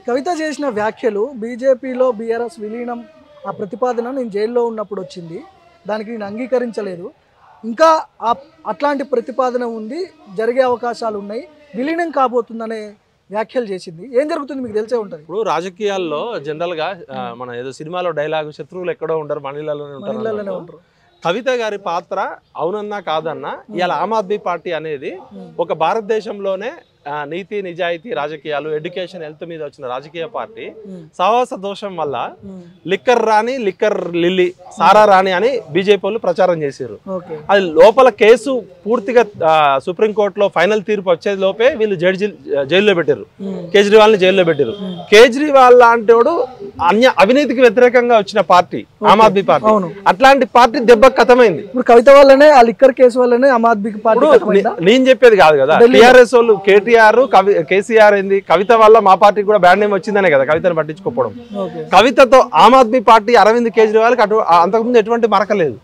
కవిత చేసిన వ్యాఖ్యలు బీజేపీలో బీఆర్ఎస్ విలీనం ఆ ప్రతిపాదన నేను జైల్లో ఉన్నప్పుడు వచ్చింది, దానికి నేను అంగీకరించలేదు, ఇంకా అట్లాంటి ప్రతిపాదన ఉంది, జరిగే అవకాశాలు ఉన్నాయి, విలీనం కాబోతుందనే వ్యాఖ్యలు చేసింది. ఏం జరుగుతుంది మీకు తెలిసే ఉంటుంది. ఇప్పుడు రాజకీయాల్లో జనరల్గా మన ఏదో సినిమాలో డైలాగ్ శత్రువులు ఎక్కడో ఉంటారు, మనీలలోనే ఉంటారు. కవిత గారి పాత్ర అవునన్నా కాదన్నా ఇవాళ ఆమ్ ఆద్మీ పార్టీ అనేది ఒక భారతదేశంలోనే నీతి నిజాయితీ రాజకీయాలు ఎడ్యుకేషన్ హెల్త్ మీద వచ్చిన రాజకీయ పార్టీ సహవాస దోషం వల్ల లిక్కర్ రాణి లిక్కర్ లిల్లీ సారా రాణి అని బీజేపీ వాళ్ళు ప్రచారం చేశారు. అది లోపల కేసు పూర్తిగా సుప్రీంకోర్టులో ఫైనల్ తీర్పు వచ్చే లోపే వీళ్ళు జైల్లో పెట్టారు, కేజ్రీవాల్ ని జైల్లో పెట్టారు. కేజ్రీవాల్ లాంటివాడు అవినీతికి వ్యతిరేకంగా వచ్చిన పార్టీ ఆమ్ ఆద్మీ పార్టీ, అట్లాంటి పార్టీ దెబ్బ కథమైంది. ఇప్పుడు కవిత వల్లనే ఆ లిక్కర్ కేసు వల్లనే ఆమ్ ఆద్మీ పార్టీ. నేను చెప్పేది కాదు కదా, టీఆర్ఎస్ వాళ్ళు కేసీఆర్ ఏంది కవిత వల్ల మా పార్టీకి కూడా బ్యాడ్ నేమ్ వచ్చిందనే కదా కవితను పట్టించుకోవడం. కవితతో ఆమ్ ఆద్మీ పార్టీ అరవింద్ కేజ్రీవాల్ అంతకుముందు ఎటువంటి మరకలేదు.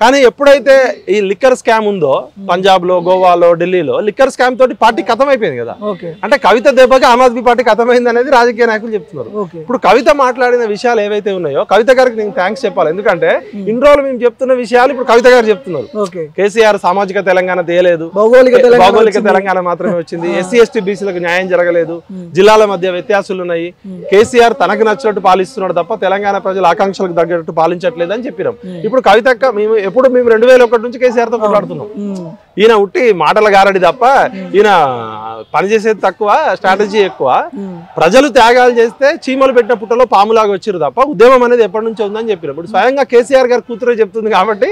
కానీ ఎప్పుడైతే ఈ లిక్కర్ స్కామ్ ఉందో పంజాబ్ లో, గోవాలో, ఢిల్లీలో లిక్కర్ స్కామ్ తోటి పార్టీ కథం అయిపోయింది కదా. అంటే కవిత దెబ్బకి ఆమ్ ఆద్మీ పార్టీ కథమైంది అనేది రాజకీయ నాయకులు చెప్తున్నారు. ఇప్పుడు కవిత మాట్లాడిన విషయాలు ఏవైతే ఉన్నాయో కవిత గారికి నేను థ్యాంక్స్ చెప్పాలి. ఎందుకంటే ఇన్ని రోజులు మేము చెప్తున్న విషయాలు ఇప్పుడు కవిత గారు చెప్తున్నారు. కేసీఆర్ సామాజిక తెలంగాణ తీయలేదు, భౌగోళిక తెలంగాణ మాత్రమే వచ్చింది, ఎస్సీ ఎస్టీ బీసీలకు న్యాయం జరగలేదు, జిల్లాల మధ్య వ్యత్యాసాలు ఉన్నాయి, కేసీఆర్ తనకు నచ్చినట్టు పాలిస్తున్నాడు తప్ప తెలంగాణ ప్రజల ఆకాంక్షలకు తగ్గట్టు పాలించట్లేదు అని చెప్పినాం. ఇప్పుడు కవితక్క మేము 2001 నుంచి కేసీఆర్ తో కొట్లాడుతున్నాం. ఈయన ఉట్టి మాటల గారడి తప్ప ఈయన పనిచేసేది తక్కువ, స్ట్రాటజీ ఎక్కువ. ప్రజలు త్యాగాలు చేస్తే చీమలు పెట్టిన పుట్టలో పాములాగా వచ్చారు తప్ప ఉద్యమం అనేది ఎప్పటి నుంచో ఉందని చెప్పినాం. ఇప్పుడు స్వయంగా కేసీఆర్ గారి కూతురే చెప్తుంది కాబట్టి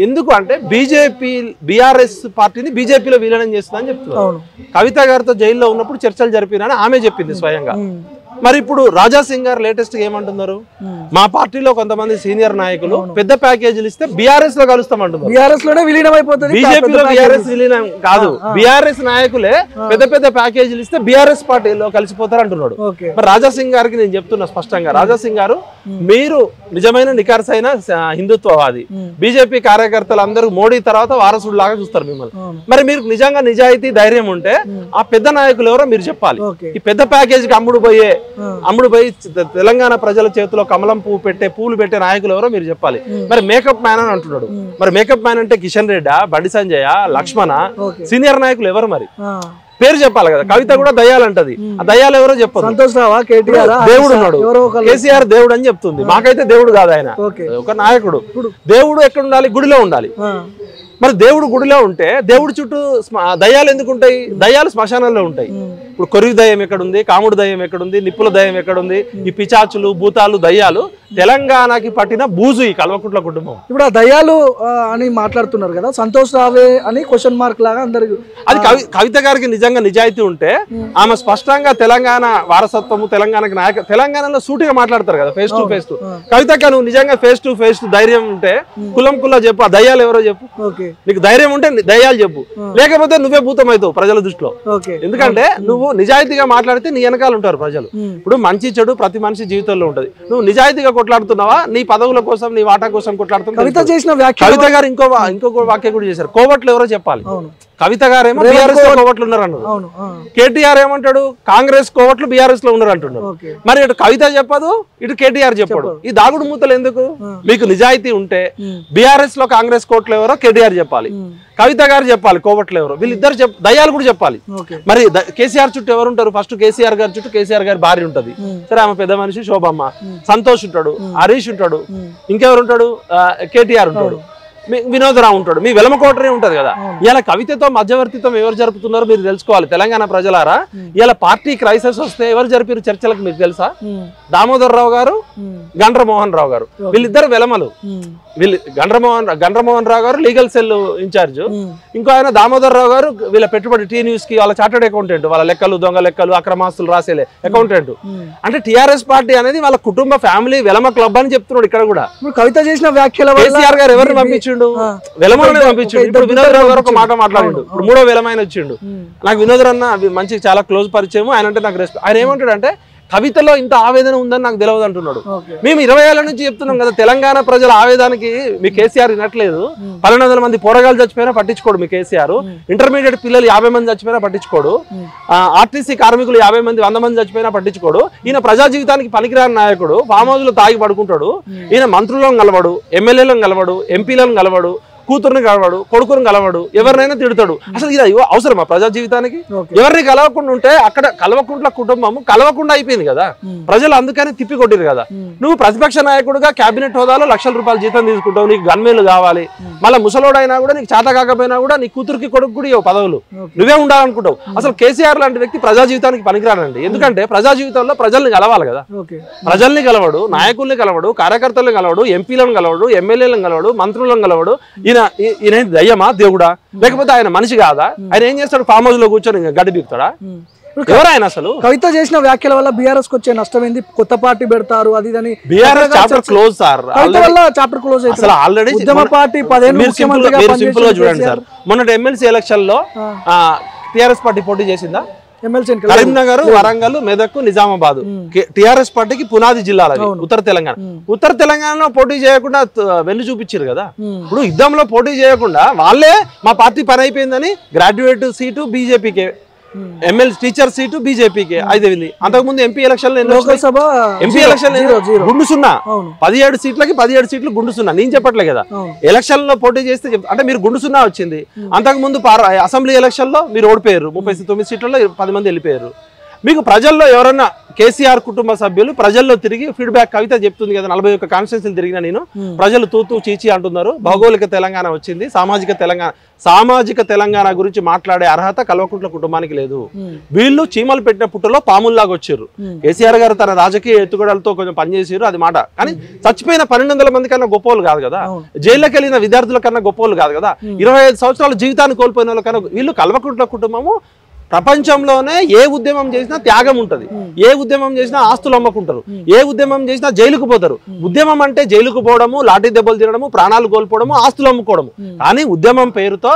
ఎందుకు అంటే బీజేపీ బీఆర్ఎస్ పార్టీని బీజేపీలో విలీనం చేస్తుందని చెప్తున్నారు. కవిత గారితో జైల్లో ఉన్నప్పుడు చర్చలు జరిపినని ఆమె చెప్పింది స్వయంగా. మరి ఇప్పుడు రాజా సింగ్ గారు లేటెస్ట్ గా ఏమంటున్నారు, మా పార్టీలో కొంతమంది సీనియర్ నాయకులు పెద్ద ప్యాకేజీలు ఇస్తే బీఆర్ఎస్ లో కలుస్తామంటున్నారు. బీజేపీలో బీఆర్ఎస్ విలీనం కాదు, బీఆర్ఎస్ నాయకులే పెద్ద ప్యాకేజీలు ఇస్తే బీఆర్ఎస్ పార్టీలో కలిసిపోతారు అంటున్నాడు. మరి రాజా సింగ్ గారికి నేను చెప్తున్నా స్పష్టంగా, రాజా సింగ్ గారు మీరు నిజమైన నికార్సైన హిందుత్వవాది, బీజేపీ కార్యకర్తలు అందరూ మోడీ తర్వాత వారసుడు లాగా చూస్తారు మిమ్మల్ని. మరి మీరు నిజంగా నిజాయితీ ధైర్యం ఉంటే ఆ పెద్ద నాయకులు ఎవరో మీరు చెప్పాలి. ఈ పెద్ద ప్యాకేజీకి అమ్ముడు పోయి తెలంగాణ ప్రజల చేతిలో కమలం పూలు పెట్టే నాయకులు ఎవరో మీరు చెప్పాలి. మరి మేకప్ మ్యాన్ అని అంటున్నాడు. మరి మేకప్ మ్యాన్ అంటే కిషన్ రెడ్డి, బండి సంజయ్, లక్ష్మణ, సీనియర్ నాయకులు ఎవరు మరి పేరు చెప్పాలి కదా. కవిత కూడా దయ్యాలంటది, ఆ దయ్యాలు ఎవరో చెప్పదు. దేవుడు ఉన్నాడు, కేసీఆర్ దేవుడు అని చెప్తుంది. మాకైతే దేవుడు కాదు, ఆయన ఒక నాయకుడు. దేవుడు ఎక్కడ ఉండాలి? గుడిలో ఉండాలి. మరి దేవుడు గుడిలో ఉంటే దేవుడి చుట్టూ దయ్యాలు ఎందుకు ఉంటాయి? దయ్యాలు శ్మశానంలో ఉంటాయి. ఇప్పుడు కొరివి దయ్యం ఎక్కడుంది, కాముడు దయ్యం ఎక్కడుంది, నిప్పుల దయ్యం ఎక్కడుంది? ఈ పిచాచులు, భూతాలు, దయ్యాలు తెలంగాణకి పట్టిన బూజు ఈ కల్వకుంట్ల కుటుంబం. ఇప్పుడు ఆ దయ్యాలు అని మాట్లాడుతున్నారు కదా, సంతోష్ రావే అని క్వశ్చన్ మార్క్ లాగా అందరికి. అది కవిత గారికి నిజంగా నిజాయితీ ఉంటే ఆమె స్పష్టంగా తెలంగాణ వారసత్వము, తెలంగాణకి నాయక, తెలంగాణలో సూటిగా మాట్లాడతారు కదా ఫేస్ టు ఫేస్. కవితక్క నువ్వు నిజంగా ఫేస్ టు ఫేస్ ధైర్యం ఉంటే కులం చెప్పు, ఆ దయ్యాలు ఎవరో చెప్పు. నీకు ధైర్యం ఉంటే దయ్యాలు చెప్పు, లేకపోతే నువ్వే భూతం అవుతావు ప్రజల దృష్టిలో. ఎందుకంటే నువ్వు నిజాయితీగా మాట్లాడితే నీ వెనకాల ఉంటారు ప్రజలు. ఇప్పుడు మంచి చెడు ప్రతి మనిషి జీవితంలో ఉంటది. నువ్వు నిజాయితీగా కొట్లాడుతున్నావా, నీ పదవుల కోసం, నీ వాటా కోసం కొట్లాడుతున్నావు. కవిత గారు ఇంకొక వాక్యం కూడా చేశారు, కోవట్లు ఎవరో చెప్పాలి. కవిత గారేమో బీఆర్ఎస్ లో కోవట్లు ఉన్నారు అన్నారు, కేటీఆర్ ఏమంటాడు కాంగ్రెస్ కోవట్లు బీఆర్ఎస్ లో ఉన్నారు అంటున్నారు. మరి ఇటు కవిత చెప్పదు, ఇటు కేటీఆర్ చెప్పాడు. ఈ దాగుడు మూతలు ఎందుకు? మీకు నిజాయితీ ఉంటే బీఆర్ఎస్ లో కాంగ్రెస్ కోట్లు ఎవరో కేటీఆర్ చెప్పాలి, కవిత గారు చెప్పాలి కోవట్లు ఎవరో, వీళ్ళిద్దరు దయ్యాలు కూడా చెప్పాలి. మరి కేసీఆర్ చుట్టూ ఎవరు ఉంటారు? ఫస్ట్ కేసీఆర్ గారి చుట్టూ కేసీఆర్ గారి భార్య ఉంటది, సరే ఆమె పెద్ద మనిషి శోభమ్మ, సంతోష్ ఉంటాడు, హరీష్ ఉంటాడు, ఇంకెవరు ఉంటాడు, కేటీఆర్ ఉంటాడు, వినోదరావు ఉంటాడు, మీ వెలమకోటరే ఉంటది కదా. ఇలా కవితతో మధ్యవర్తిత్వం ఎవరు జరుపుతున్నారో మీరు తెలుసుకోవాలి తెలంగాణ ప్రజలారా. ఇలా పార్టీ క్రైసిస్ వస్తే ఎవరు జరిపారు చర్చలకు మీకు తెలుసా? దామోదర్ రావు గారు, గండ్రమోహన్ రావు గారు, వీళ్ళిద్దరు వెలమలు. వీళ్ళు గండ్రమోహన్ రావు గారు లీగల్ సెల్ ఇన్ఛార్జ్, ఇంకో ఆయన దామోదర్ రావు గారు వీళ్ళ పెట్టుబడి టీ న్యూస్ కి వాళ్ళ చార్టెడ్ అకౌంటెంట్, వాళ్ళ లెక్కలు, దొంగ లెక్కలు, అక్రమాస్తులు రాసేలే అకౌంటెంట్. అంటే టిఆర్ఎస్ పార్టీ అనేది వాళ్ళ కుటుంబ ఫ్యామిలీ వెలమ క్లబ్ అని చెప్తున్నాడు. ఇక్కడ కూడా కవిత చేసిన వ్యాఖ్యలు కేసీఆర్ గారు ఎవరిని పంపించిండు? వెలమనే పంపించిండు. ఇప్పుడు వినోదరావు గారు ఒక మాట మాట్లాడిండు, ఇప్పుడు మూడో వెలమైన వచ్చిండు. నాకు వినోదరావు అన్న మంచి చాలా క్లోజ్ పరిచయం, ఆయన అంటే నాకు రెస్పెక్ట్. ఆయన ఏమంటాడు అంటే కవితలో ఇంత ఆవేదన ఉందని నాకు తెలియదు అంటున్నాడు. మేము 20 ఏళ్ల నుంచి చెప్తున్నాం కదా, తెలంగాణ ప్రజల ఆవేదానికి మీ కేసీఆర్ వినట్లేదు. 1200 మంది పోరగాళ్ళు చచ్చిపోయినా పట్టించుకోడు మీ కేసీఆర్. ఇంటర్మీడియట్ పిల్లలు 50 మంది చచ్చిపోయినా పట్టించుకోడు. ఆర్టీసీ కార్మికులు 50 మంది 100 మంది చచ్చిపోయినా పట్టించుకోడు. ఈయన ప్రజా జీవితానికి పనికిరాని నాయకుడు, ఫామ్ హౌస్ లో తాగి పడుకుంటాడు. ఈయన మంత్రులను కలవడు, ఎమ్మెల్యేలను కలవడు, ఎంపీలను కలవడు, కూతురుని కలవడు, కొడుకుని కలవడు, ఎవరినైనా తిడతాడు. అసలు ఇది అవసరమా ప్రజా జీవితానికి? ఎవరిని కలవకుండా ఉంటే అక్కడ కలవకుండా కుటుంబం కలవకుండా అయిపోయింది కదా, ప్రజలు అందుకని తిప్పి కొట్టిరు కదా. నువ్వు ప్రతిపక్ష నాయకుడుగా కేబినెట్ హోదాలో లక్షల రూపాయలు జీతం తీసుకుంటావు, నీకు గన్మేలు కావాలి, మళ్ళీ ముసలోడైనా కూడా నీకు చేత కాకపోయినా కూడా నీ కూతురికి కొడుకు కూడా ఇవ్వ పదవులు, నువ్వే ఉండాలనుకుంటావు. అసలు కేసీఆర్ లాంటి వ్యక్తి ప్రజా జీవితానికి పనికిరానండి. ఎందుకంటే ప్రజా జీవితంలో ప్రజల్ని కలవాలి కదా, ప్రజల్ని కలవడు, నాయకుల్ని కలవడు, కార్యకర్తలను కలవడు, ఎంపీలను కలవడు, ఎమ్మెల్యేలను కలవడు, మంత్రులను కలవడు. ఈయన దయ్యమా దేవుడా, లేకపోతే ఆయన మనిషి కాదా? ఆయన ఏం చేస్తాడు? ఫామ్ హౌస్ లో కూర్చొని గడ్డి బీగుతాడా? ఎవరైనా అసలు కవిత చేసిన వ్యాఖ్యల వల్ల బీఆర్ఎస్ వచ్చే నష్టం ఏంది? కొత్త పార్టీ పెడతారు అది ఇదని. BRS chapter close sir, chapter close. అసలు ఆల్రెడీ ఉద్యమ పార్టీ 15 మీరు సింపుల్ గా చూడండి సార్, మొన్నటి ఎమ్మెల్సీ ఎలక్షన్ లో టిఆర్ఎస్ పార్టీ పోటీ చేసిందా? కరీంనగర్, వరంగల్, మెదక్, నిజామాబాద్ టిఆర్ఎస్ పార్టీకి పునాది జిల్లాలు ఉత్తర తెలంగాణ. ఉత్తర తెలంగాణలో పోటీ చేయకుండా వెన్ను చూపించారు కదా. ఇప్పుడు యుద్ధంలో పోటీ చేయకుండా వాళ్ళే మా పార్టీ పని అయిపోయిందని గ్రాడ్యుయేట్ సీటు బీజేపీకే, ఎమ్మెల్యే టీచర్ సీటు బీజేపీకే 5,000. అంతకుముందు ఎంపీ ఎలక్షన్ ఎంపీ ఎలక్షన్ గుండు సున్నా, 17 సీట్లకి 17 సీట్లు గుండు సున్నా. నేను చెప్పట్లే కదా, ఎలక్షన్ లో పోటీ చేస్తే అంటే మీరు గుండు సున్నా వచ్చింది. అంతకుముందు అసెంబ్లీ ఎలక్షన్ లో మీరు ఓడిపోయారు, 39 సీట్లలో 10 మంది వెళ్ళిపోయారు. మీకు ప్రజల్లో ఎవరన్నా కేసీఆర్ కుటుంబ సభ్యులు ప్రజల్లో తిరిగి ఫీడ్బ్యాక్ కవిత చెప్తుంది కదా, 41 కాన్స్టిట్యూన్సీలు తిరిగినా నేను, ప్రజలు తూతూ చీచి అంటున్నారు, భౌగోళిక తెలంగాణ వచ్చింది, సామాజిక తెలంగాణ గురించి మాట్లాడే అర్హత కల్వకుంట్ల కుటుంబానికి లేదు. వీళ్ళు చీమలు పెట్టిన పుట్టలో పాముల్లాగా వచ్చారు. కేసీఆర్ గారు తన రాజకీయ ఎత్తుగడలతో కొంచెం పనిచేసారు, అది మాట. కానీ చచ్చిపోయిన 1200 మంది కన్నా గొప్పలు కాదు కదా, జైల్లోకి వెళ్ళిన విద్యార్థుల కన్నా గొప్పలు కాదు కదా, 25 సంవత్సరాలు జీవితాన్ని కోల్పోయిన వాళ్ళ కన్నా. వీళ్ళు కల్వకుంట్ల కుటుంబము ప్రపంచంలోనే ఏ ఉద్యమం చేసినా త్యాగం ఉంటది, ఏ ఉద్యమం చేసినా ఆస్తులు అమ్ముకుంటారు, ఏ ఉద్యమం చేసినా జైలుకు పోతారు. ఉద్యమం అంటే జైలుకు పోవడము, లాఠీ దెబ్బలు తినడము, ప్రాణాలు కోల్పోవడము, ఆస్తులు అమ్ముకోవడము. కానీ ఉద్యమం పేరుతో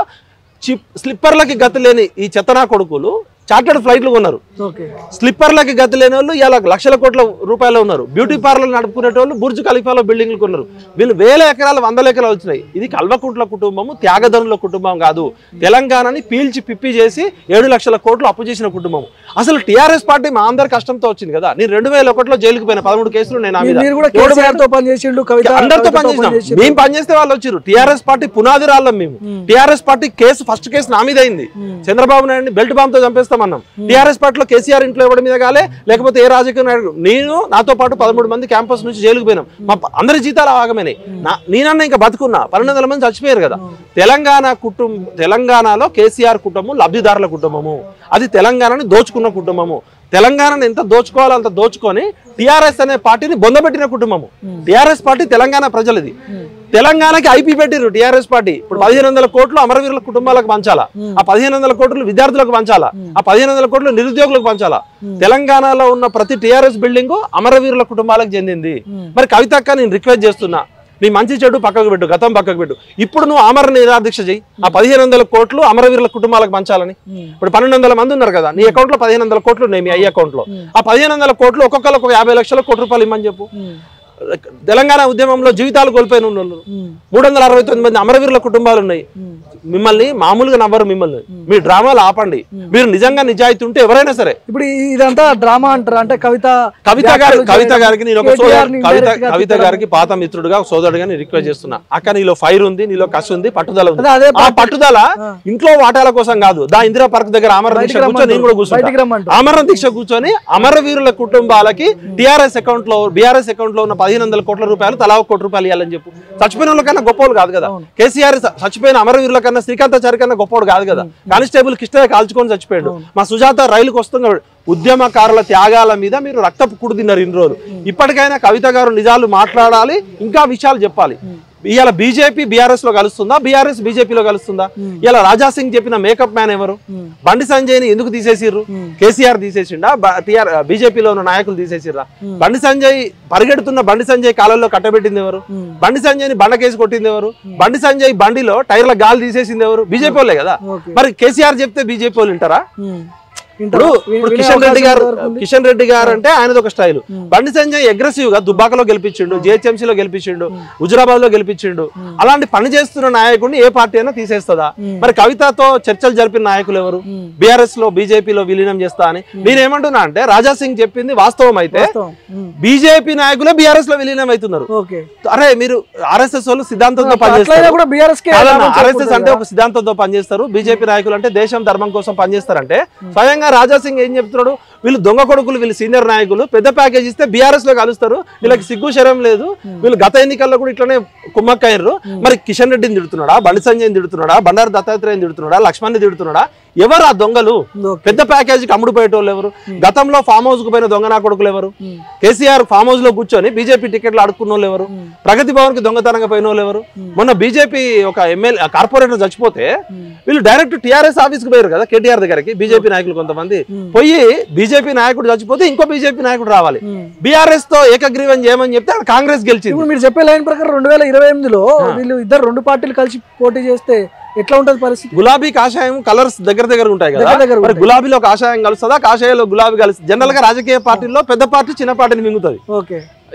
స్లిప్పర్లకి గతి లేని ఈ చెత్తనా కొడుకులు చార్టర్డ్ ఫ్లైట్లు కొన్నారు, స్లిప్పర్లకి గతి లేని వాళ్ళు ఇలా లక్షల కోట్ల రూపాయలు ఉన్నారు, బ్యూటీ పార్లర్ నడుపుకునేటోళ్ళు బుర్జ్ ఖలీఫాలో బిల్డింగ్లు కొన్నారు. వీళ్ళు 1000 ఎకరాలు 100 ఎకరాలు వచ్చినాయి. ఇది కల్వకుంట్ల కుటుంబము త్యాగధనుల కుటుంబం కాదు. తెలంగాణని పీల్చి పిప్పి చేసి 7 లక్షల కోట్లు అప్పు చేసిన కుటుంబం. అసలు టీఆర్ఎస్ పార్టీ మా అందరి కష్టంతో వచ్చింది కదా. నేను 2001లో జైలుకు పోయిన 13 కేసులు నేను అందరితో పనిచేసినాం. మేము పనిచేస్తే వాళ్ళు వచ్చారు. టీఆర్ఎస్ పార్టీ పునాది రాళ్ళం మేము. TRS party case first case నా మీద అయింది. చంద్రబాబు నాయుడిని బెల్ట్ బాంబ్ తో చంపేస్తామన్నాం. టీఆర్ఎస్ పార్టీలో కేసీఆర్ ఇంట్లో ఎవరి మీద కాలే, లేకపోతే ఏ రాజకీయ నాయకుడు. నేను నాతో పాటు 13 మంది క్యాంపస్ నుంచి జైలుకు పోయినాం. మా అందరి జీతాలు ఆగమైనాయి. నేనన్నా ఇంకా బతుకున్నా, 1200 మంది చచ్చిపోయారు కదా. తెలంగాణలో కేసీఆర్ కుటుంబం లబ్ధిదారుల కుటుంబము, అది తెలంగాణని దోచుకున్న కుటుంబము. తెలంగాణను ఎంత దోచుకోవాలో అంత దోచుకొని టీఆర్ఎస్ అనే పార్టీని బొందబెట్టిన కుటుంబము. టీఆర్ఎస్ పార్టీ తెలంగాణ ప్రజలది. తెలంగాణకి ఐపీ పెట్టిరు టీఆర్ఎస్ పార్టీ. ఇప్పుడు 1500 కోట్లు అమరవీరుల కుటుంబాలకు పంచాలా, ఆ 1500 కోట్లు విద్యార్థులకు పంచాలా, ఆ 1500 కోట్లు నిరుద్యోగులకు పంచాలా. తెలంగాణలో ఉన్న ప్రతి టీఆర్ఎస్ బిల్డింగ్ అమరవీరుల కుటుంబాలకు చెందింది. మరి కవితక్క నేను రిక్వెస్ట్ చేస్తున్నా, నీ మంచి చెడు పక్కకు పెట్టు, గతం పక్కకు పెట్టు. ఇప్పుడు నువ్వు ఆమరణ నిరాదీక్ష చెయ్యి. ఆ 1500 కోట్లు అమరవీరుల కుటుంబాలకు పంచాలని. ఇప్పుడు 1200 మంది ఉన్నారు కదా, నీ అకౌంట్ లో 1500 కోట్లు ఉన్నాయి, మీ అయ్య అకౌంట్ లో. ఆ 1500 కోట్లు ఒక్కొక్కరికి 50 లక్షల కోట్ల రూపాయలు ఇమ్మని చెప్పు. తెలంగాణ ఉద్యమంలో జీవితాలు కోల్పోయిన వాళ్ళు 369 మంది అమరవీరుల కుటుంబాలు ఉన్నాయి. మిమ్మల్ని మామూలుగా నవ్వరు. మిమ్మల్ని మీ డ్రామాలు ఆపండి. మీరు నిజంగా నిజాయితీ ఉంటే ఎవరైనా సరే. ఇప్పుడు ఇదంతా డ్రామా అంటారు అంటే కవిత గారికి నేను ఒక కవిత గారికి పాత మిత్రుడుగా సోదరుడుగా నేను రిక్వెస్ట్ చేస్తున్నా. అక్క నీలో ఫైర్ ఉంది, నీలో కసి ఉంది, పట్టుదల ఉంది. ఆ పట్టుదల ఇంట్లో వాటాల కోసం కాదు. ఇందిరా పార్క్ దగ్గర ఆమరణ దీక్ష కూర్చొని నేను కూడా కూర్చుంటా. ఆమరణ దీక్ష కూర్చొని అమరవీరుల కుటుంబాలకి టీఆర్ఎస్ అకౌంట్ లో బీఆర్ఎస్ అకౌంట్ లో ఉన్న 1500 కోట్ల రూపాయలు తలా 1 కోటి రూపాయలు ఇవ్వాలని చెప్పు. చచ్చిపోయిన వాళ్ళ కన్నా గొప్పవాళ్ళు కాదు కదా. కేసీఆర్ చచ్చిపోయిన అమరవీరుల కన్నా శ్రీకాంతాచారి కన్నా గొప్పవాడు కాదు కదా. కానిస్టేబుల్ కిష్టయ్య కాల్చుకొని చచ్చిపోయాడు. మా సుజాత రైలుకు వస్తున్నాడు. ఉద్యమకారుల త్యాగాల మీద మీరు రక్తపు కుడు తిన్నారు ఇన్ని రోజులు. ఇప్పటికైనా కవిత గారు నిజాలు మాట్లాడాలి, ఇంకా విషయాలు చెప్పాలి. ఇవాళ బీజేపీ బీఆర్ఎస్ లో కలుస్తుందా, బీఆర్ఎస్ బీజేపీలో కలుస్తుందా? ఇలా రాజాసింగ్ చెప్పిన మేకప్ మ్యాన్ ఎవరు? బండి సంజయ్ ని ఎందుకు తీసేసిర్రు? కేసీఆర్ తీసేసిండా, బీజేపీలో ఉన్న నాయకులు తీసేసిర్రా? బండి సంజయ్ పరిగెడుతున్న బండి సంజయ్ కాలంలో కట్టబెట్టింది ఎవరు? బండి సంజయ్ ని బండకేసి కొట్టింది ఎవరు? బండి సంజయ్ బండిలో టైర్ల గాలి తీసేసింది ఎవరు? బీజేపీ వాళ్ళే కదా. మరి కేసీఆర్ చెప్తే బీజేపీ వాళ్ళు వింటారా? ఇప్పుడు కిషన్ రెడ్డి గారు అంటే ఆయనది ఒక స్టైల్. బండి సంజయ్ అగ్రెసివ్ గా దుబ్బాకలో గెలిపించిండు, జిహెచ్ఎంసీలో గెలిపించిండు, హుజురాబాద్ లో గెలిపించిండు. అలాంటి పని చేస్తున్న నాయకుడిని ఏ పార్టీ అయినా తీసేస్తుందా? మరి కవితతో చర్చలు జరిపిన నాయకులు ఎవరు? బీఆర్ఎస్ లో బీజేపీలో విలీనం చేస్తా అని నేనేమంటున్నా అంటే, రాజా సింగ్ చెప్పింది వాస్తవం అయితే బీజేపీ నాయకులే బీఆర్ఎస్ లో విలీనం అవుతున్నారు. అరే మీరు ఆర్ఎస్ఎస్ వాళ్ళు సిద్ధాంతంతో పనిచేస్తారు, ఆర్ఎస్ఎస్ అంటే ఒక సిద్ధాంతంతో పనిచేస్తారు, బీజేపీ నాయకులు అంటే దేశం ధర్మం కోసం పనిచేస్తారంటే స్వయంగా రాజా సింగ్ ఏం చెప్తున్నాడు? వీళ్ళు దొంగ కొడుకులు, వీళ్ళు సీనియర్ నాయకులు, పెద్ద ప్యాకేజ్ ఇస్తే బీఆర్ఎస్ లో కలుస్తారు, వీళ్ళకి సిగ్గు శరం లేదు, వీళ్ళు గత ఎన్నికల్లో కూడా ఇట్లనే కుమ్మక్కయ్యారు. మరి కిషన్ రెడ్డిని తిడుతున్నాడా, బండి సంజయ్ని తిడుతున్నాడా, బండారు దత్తాత్రేయని తిడుతున్నాడా, లక్ష్మణ్ని తిడుతున్నాడా? ఎవరు ఆ దొంగలు? పెద్ద ప్యాకేజీకి అమ్ముడు పోయేటోళ్ళు ఎవరు? గతంలో ఫామ్ హౌస్ కు పోయిన దొంగ నా కొడుకులు ఎవరు? కేసీఆర్ ఫామ్ హౌస్ లో కూర్చొని బీజేపీ టికెట్లు అడుక్కున్న వాళ్ళు ఎవరు? ప్రగతి భవన్ కి దొంగతనంగా పోయిన వాళ్ళు ఎవరు? మొన్న బీజేపీ ఒక ఎమ్మెల్యే కార్పొరేటర్ చచ్చిపోతే వీళ్ళు డైరెక్ట్ టీఆర్ఎస్ ఆఫీస్ కి పోయారు కదా, కేటీఆర్ దగ్గరికి. బీజేపీ నాయకులు కొంతమంది పోయి బీజేపీ నాయకుడు చచ్చిపోతే ఇంకో బీజేపీ నాయకుడు రావాలి, బీఆర్ఎస్ తో ఏకగ్రీవం చేయమని చెప్తే కాంగ్రెస్ గెలిచింది. మీరు చెప్పే లైన్ ప్రకారం 2028లో వీళ్ళు ఇద్దరు రెండు పార్టీలు కలిసి పోటీ చేస్తే ఎట్లా ఉంటది పరిస్థితి? గులాబీ కాషాయం కలర్స్ దగ్గర దగ్గర ఉంటాయి కదా, మరి గులాబీలో కాషాయం కలుస్తుందా, కాషాయంలో గులాబీ కలుస్తుంది? జనరల్ గా రాజకీయ పార్టీల్లో పెద్ద పార్టీ చిన్న పార్టీని మింగుతుంది,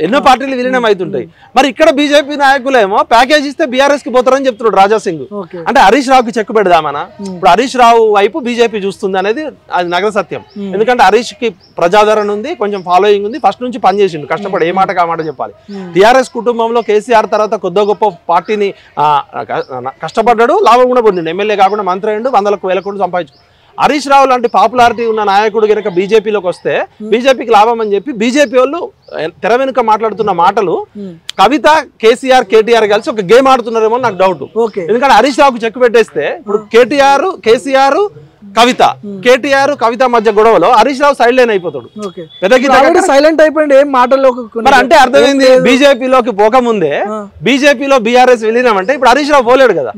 ఎన్నో పార్టీలు విలీనం అవుతుంటాయి. మరి ఇక్కడ బీజేపీ నాయకులేమో ప్యాకేజ్ ఇస్తే బీఆర్ఎస్ కి పోతారని చెప్తున్నాడు రాజా సింగ్. అంటే హరీష్ రావుకి చెక్ పెడదామనా? ఇప్పుడు హరీష్ రావు వైపు బీజేపీ చూస్తుంది అనేది అది నగర సత్యం. ఎందుకంటే హరీష్ కి ప్రజాదరణ ఉంది, కొంచెం ఫాలోయింగ్ ఉంది, ఫస్ట్ నుంచి పనిచేసిండు, కష్టపడి ఏ మాట మాట చెప్పాలి. టీఆర్ఎస్ కుటుంబంలో కేసీఆర్ తర్వాత కొద్ది గొప్ప పార్టీని కష్టపడ్డాడు, లాభం కూడా పొందిండు, ఎమ్మెల్యే కాకుండా మంత్రి అయ్యిండు, 100,000 కోట్లు సంపాదించు. హరీష్ రావు లాంటి పాపులారిటీ ఉన్న నాయకుడు కనుక బీజేపీలోకి వస్తే బీజేపీకి లాభం అని చెప్పి బీజేపీ వాళ్ళు తెర వెనుక మాట్లాడుతున్న మాటలు కవిత, కేసీఆర్, కేటీఆర్ కలిసి ఒక గేమ్ ఆడుతున్నారేమో నాకు డౌట్. ఎందుకంటే హరీష్ రావుకు చెక్ పెట్టేస్తే ఇప్పుడు కేటీఆర్, కేసీఆర్, కవిత, కేటీఆర్, కవిత మధ్య గొడవలో హరీష్ రావు సైడ్ లైన్ అయిపోతాడు, సైలెంట్ అయిపోయింది, ఏం మాటల్లో. మరి అంటే అర్థమైంది, బీజేపీలోకి పోకముందే బీజేపీలో బీఆర్ఎస్ విలీనం అంటే ఇప్పుడు హరీష్ రావు పోలేడు కదా.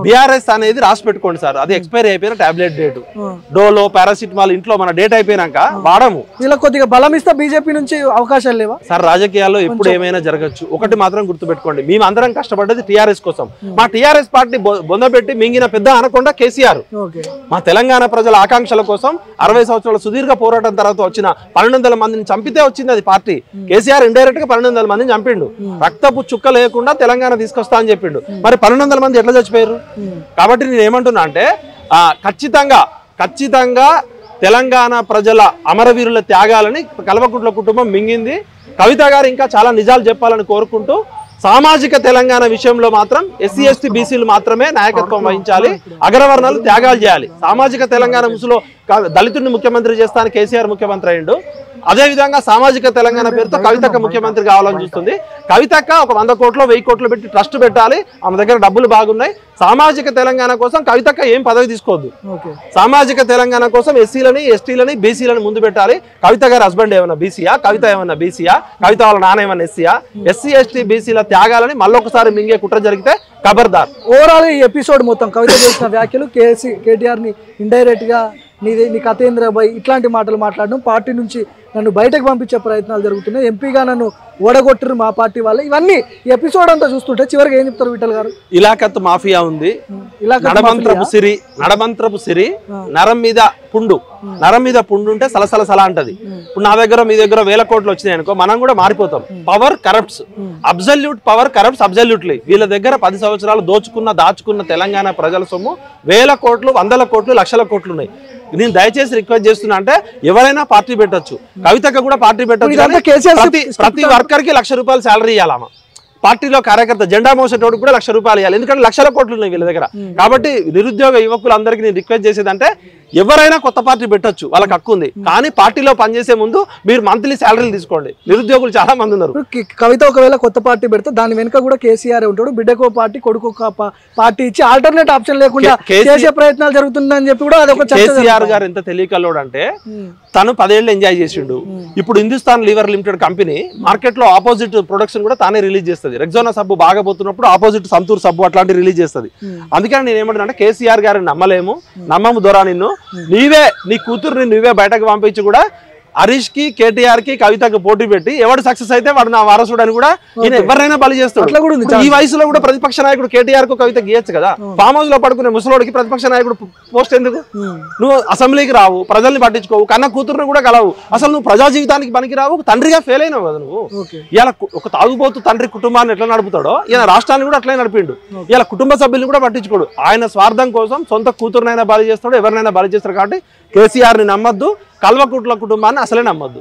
బీఆర్ఎస్ అనేది రాసి పెట్టుకోండి సార్, అది ఎక్స్పైరీ అయిపోయిన టాబ్లెట్ డేట్, డోలో పారాసిటమాల్ ఇంట్లో మన డేట్ అయిపోయినాక వాడము. ఇలా కొద్దిగా బలం ఇస్తే బీజేపీ నుంచి అవకాశాలు లేవా సార్? రాజకీయాల్లో ఎప్పుడు ఏమైనా జరగచ్చు. ఒకటి మాత్రం గుర్తుపెట్టుకోండి, మేము అందరం కష్టపడ్డది టీఆర్ఎస్ కోసం. మా టీఆర్ఎస్ పార్టీ బొందబెట్టి మింగిన పెద్ద అనకొండ కేసీఆర్. మా తెలంగాణ ప్రజల ఆకాంక్షల కోసం 60 సంవత్సరాల సుదీర్ఘ పోరాటం తర్వాత వచ్చిన 1200 మందిని చంపితే వచ్చింది అది పార్టీ. కేసీఆర్ ఇండైరెక్ట్ గా 1200 మందిని చంపిండు, రక్తపు చుక్క లేకుండా తెలంగాణ తీసుకొస్తా అని చెప్పిండు. మరి 1200 మంది ఎట్లా చచ్చిపోయారు? కాబట్టి నేను ఏమంటున్నా అంటే ఖచ్చితంగా తెలంగాణ ప్రజల అమరవీరుల త్యాగాలని కల్వకుంట్ల కుటుంబం మింగింది. కవిత గారు ఇంకా చాలా నిజాలు చెప్పాలని కోరుకుంటూ, సామాజిక తెలంగాణ విషయంలో మాత్రం ఎస్సీ ఎస్టీ బీసీలు మాత్రమే నాయకత్వం వహించాలి, అగ్రవర్ణాలు త్యాగాలు చేయాలి. సామాజిక తెలంగాణ ముసులో దళితుడిని ముఖ్యమంత్రి చేస్తానికి కేసీఆర్ ముఖ్యమంత్రి అయ్యిండు, అదేవిధంగా సామాజిక తెలంగాణ పేరుతో కవితక్క ముఖ్యమంత్రి కావాలని చూస్తుంది. కవితక్క ఒక 100 కోట్లు 1000 కోట్లు పెట్టి ట్రస్ట్ పెట్టాలి, ఆమె దగ్గర డబ్బులు బాగున్నాయి. సామాజిక తెలంగాణ కోసం కవితక్క ఏం పదవి తీసుకోవద్దు, సామాజిక తెలంగాణ కోసం ఎస్సీలని, ఎస్టీలని, బీసీలని ముందు పెట్టాలి. కవిత గారి హస్బెండ్ ఏమన్నా బీసీయా, కవిత ఏమన్నా బీసీయా, కవిత వాళ్ళ నాన్న ఏమన్నా ఎస్సీయా? ఎస్సీ ఎస్టీ బీసీల త్యాగాలని మళ్ళొకసారి మింగే కుట్ర జరిగితే ఖబర్దార్. ఓవరాల్ ఈ ఎపిసోడ్ మొత్తం కవిత చేసిన వ్యాఖ్యలు, కేటీఆర్ ని ఇండైరెక్ట్ గా నీ కతేంద్ర బాయ్ ఇట్లాంటి మాటలు మాట్లాడడం, పార్టీ నుంచి నన్ను బయటకు పంపించే ప్రయత్నాలు జరుగుతున్నాయి, ఎంపీగా నన్ను ఓడగొట్టరు మా పార్టీ వాళ్ళు, ఇవన్నీ ఎపిసోడ్ అంతా చూస్తుంటే చివరికి ఏం చెప్తారు విఠల్ గారు? ఇలాకత్ మాఫియా ఉంది, నడమంత్రపు సిరి, నరం మీద పుండు ఉంటే సలసల అంటది. ఇప్పుడు నా దగ్గర మీ దగ్గర 1000 కోట్లు వచ్చినాయి అనుకో, మనం కూడా మారిపోతాం. Power corrupts, absolute power corrupts absolutely. వీళ్ళ దగ్గర 10 సంవత్సరాలు దాచుకున్న తెలంగాణ ప్రజల సొమ్ము 1000 కోట్లు, 100 కోట్లు, లక్షల కోట్లు ఉన్నాయి. నేను దయచేసి రిక్వెస్ట్ చేస్తున్నా అంటే ఎవరైనా పార్టీ పెట్టొచ్చు, కవితకు కూడా పార్టీ పెట్టొచ్చు. ప్రతి వర్కర్ కి ₹1,00,000 శాలరీ ఇవ్వాలమ్మా. పార్టీలో కార్యకర్త జెండా మోసేటోడు కూడా ₹1,00,000 ఇవ్వాలి, ఎందుకంటే లక్షల కోట్లు ఉన్నాయి వీళ్ళ దగ్గర. కాబట్టి నిరుద్యోగ యువకులందరికీ నేను రిక్వెస్ట్ చేసేదంటే ఎవరైనా కొత్త పార్టీ పెట్టొచ్చు, వాళ్ళకి హక్కు ఉంది. కానీ పార్టీలో పనిచేసే ముందు మీరు మంత్లీ శాలరీలు తీసుకోండి. నిరుద్యోగులు చాలా మంది ఉన్నారు. కవిత ఒకవేళ కొత్త పార్టీ పెడితే దాని వెనుక కూడా కేసీఆర్ ఉంటాడు, బిడ్డకో పార్టీ, కొడుకు పార్టీ ఇచ్చి ఆల్టర్నేట్ ఆప్షన్ లేకుండా చేసే ప్రయత్నాలు జరుగుతుందని చెప్పి కూడా అదొక. కేసీఆర్ గారు ఎంత తెలియకల్లోడు అంటే తను 10 ఏళ్ళు ఎంజాయ్ చేసిండు. ఇప్పుడు Hindustan Lever limited company market లో ఆపోజిట్ ప్రొడక్షన్ కూడా తానే రిలీజ్ చేస్తుంది. రెగ్జోనా సబ్బు బాగా పోతున్నప్పుడు ఆపోజిట్ సంతూర్ సబ్బు అట్లాంటి రిలీజ్ చేస్తుంది. అందుకని నేను ఏమంటున్నా అంటే కేసీఆర్ గారిని నమ్మము దొరా, నీ కూతుర్ని నువ్వే బయటకు పంపించి కూడా హరీష్ కి కేటీఆర్ కి కవితకి పోటీ పెట్టి ఎవడు సక్సెస్ అయితే వాడు నా వారసుడు అని కూడా ఈయన ఎవరైనా బలి చేస్తాడు. ఈ వయసులో కూడా ప్రతిపక్ష నాయకుడు కేటీఆర్ కు కవిత గీయచ్చు కదా. ఫామ్ హౌస్ లో పడుకునే ముసలోడికి ప్రతిపక్ష నాయకుడు పోస్ట్ ఎందుకు? నువ్వు అసెంబ్లీకి రావు, ప్రజల్ని పట్టించుకోవు, కన్న కూతురుని కూడా కలవు, అసలు నువ్వు ప్రజా జీవితానికి పనికి రావు, తండ్రిగా ఫెయిల్ అయినావు కదా నువ్వు. ఇలా ఒక తాగుబోతు తండ్రి కుటుంబాన్ని ఎట్లా నడుపుతాడో ఈయన రాష్ట్రాన్ని కూడా అట్లే నడిపిండు. ఇలా కుటుంబ సభ్యుల్ని కూడా పట్టించుకోడు. ఆయన స్వార్థం కోసం సొంత కూతురునైనా బలి చేస్తాడు, ఎవరినైనా బలి చేస్తాడు. కాబట్టి కేసీఆర్ ని నమ్మద్దు, కల్వకుట్ల కుటుంబాన్ని అసలే నమ్మద్దు.